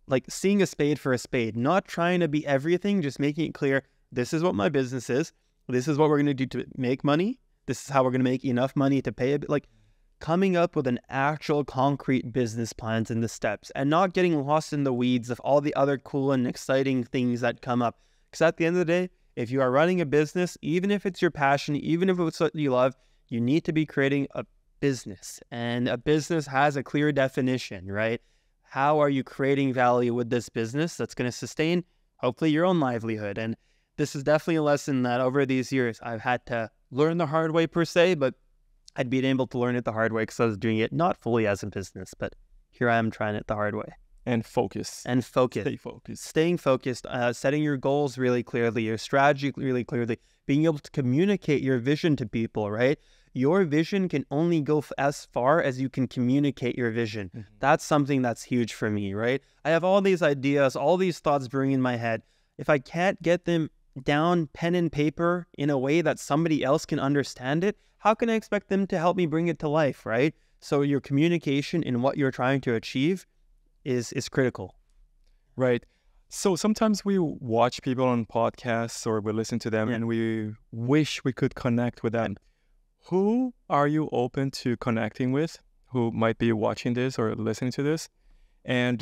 like seeing a spade for a spade, not trying to be everything, just making it clear, this is what my business is. This is what we're going to do to make money. This is how we're going to make enough money to pay it. Like coming up with an actual concrete business plans and the steps and not getting lost in the weeds of all the other cool and exciting things that come up. Because at the end of the day, if you are running a business, even if it's your passion, even if it's what you love, you need to be creating a business. And a business has a clear definition, right? How are you creating value with this business that's going to sustain, hopefully, your own livelihood? And this is definitely a lesson that over these years, I've had to learn the hard way per se, but I'd been able to learn it the hard way because I was doing it not fully as a business, but here I am trying it the hard way. And focus. And focus. Stay focused. Staying focused, setting your goals really clearly, your strategy really clearly, being able to communicate your vision to people, right? Your vision can only go as far as you can communicate your vision. Mm-hmm. That's something that's huge for me, right? I have all these ideas, all these thoughts brewing in my head. If I can't get them down pen and paper in a way that somebody else can understand it, how can I expect them to help me bring it to life, right? So your communication in what you're trying to achieve is critical. Right. So sometimes we watch people on podcasts or we listen to them and we wish we could connect with them. Who are you open to connecting with who might be watching this or listening to this? And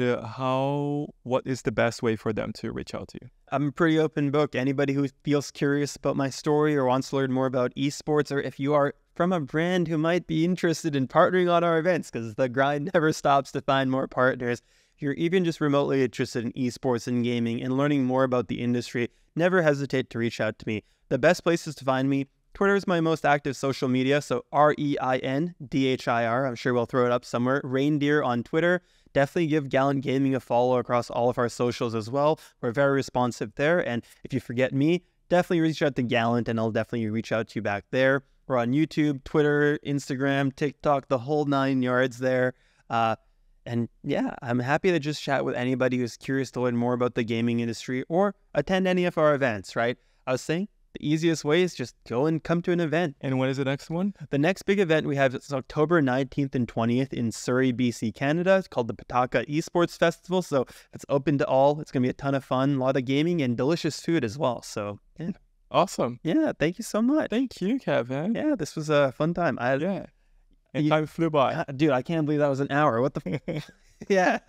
what is the best way for them to reach out to you? I'm a pretty open book. Anybody who feels curious about my story or wants to learn more about esports, or if you are from a brand who might be interested in partnering on our events, because the grind never stops to find more partners. If you're even just remotely interested in esports and gaming and learning more about the industry, never hesitate to reach out to me. The best places to find me, Twitter is my most active social media, so REINDHIR. I'm sure we'll throw it up somewhere. Reindeer on Twitter. Definitely give Gallant Gaming a follow across all of our socials as well. We're very responsive there. And if you forget me, definitely reach out to Gallant and I'll definitely reach out to you back there. We're on YouTube, Twitter, Instagram, TikTok, the whole 9 yards there. And yeah, I'm happy to just chat with anybody who's curious to learn more about the gaming industry or attend any of our events, right? I was saying the easiest way is just go and come to an event. And when is the next one? The next big event we have is October 19th and 20th in Surrey, BC, Canada. It's called the Pataka Esports Festival. So it's open to all. It's going to be a ton of fun, a lot of gaming and delicious food as well. So yeah. Awesome. Yeah, thank you so much. Thank you, Kevin. Yeah, this was a fun time. And time flew by. Dude, I can't believe that was an hour. What the Yeah.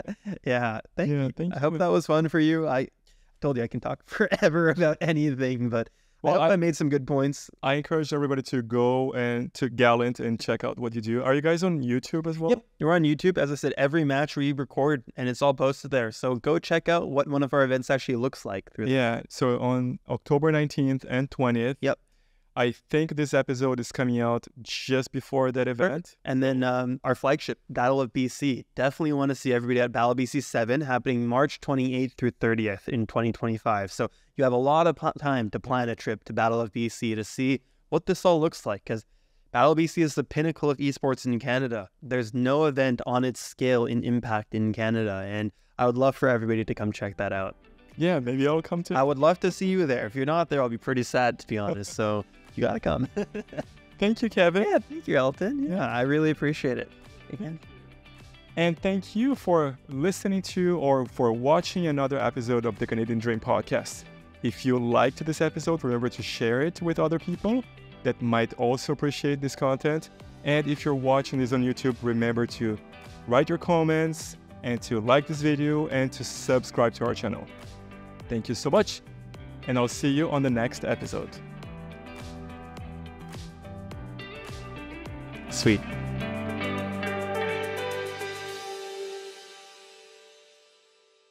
Thank you. I hope that was fun for you. I told you I can talk forever about anything, but I hope I made some good points. I encourage everybody to go and to Gallant and check out what you do. Are you guys on YouTube as well? Yep, we're on YouTube. As I said, every match we record and it's all posted there. So go check out what one of our events actually looks like. So on October 19th and 20th. Yep. I think this episode is coming out just before that event. And then our flagship, Battle of BC. Definitely want to see everybody at Battle of BC 7 happening March 28th through 30th in 2025. So you have a lot of time to plan a trip to Battle of BC to see what this all looks like. Because Battle of BC is the pinnacle of esports in Canada. There's no event on its scale in impact in Canada. And I would love for everybody to come check that out. Yeah, maybe I'll come too. I would love to see you there. If you're not there, I'll be pretty sad, to be honest. So you got to come. Thank you, Kevin. Yeah, thank you, Elton. Yeah, I really appreciate it. Again. And thank you for listening to or for watching another episode of the Canadian Dream Podcast. If you liked this episode, remember to share it with other people that might also appreciate this content. And if you're watching this on YouTube, remember to write your comments and to like this video and to subscribe to our channel. Thank you so much, and I'll see you on the next episode. Sweet.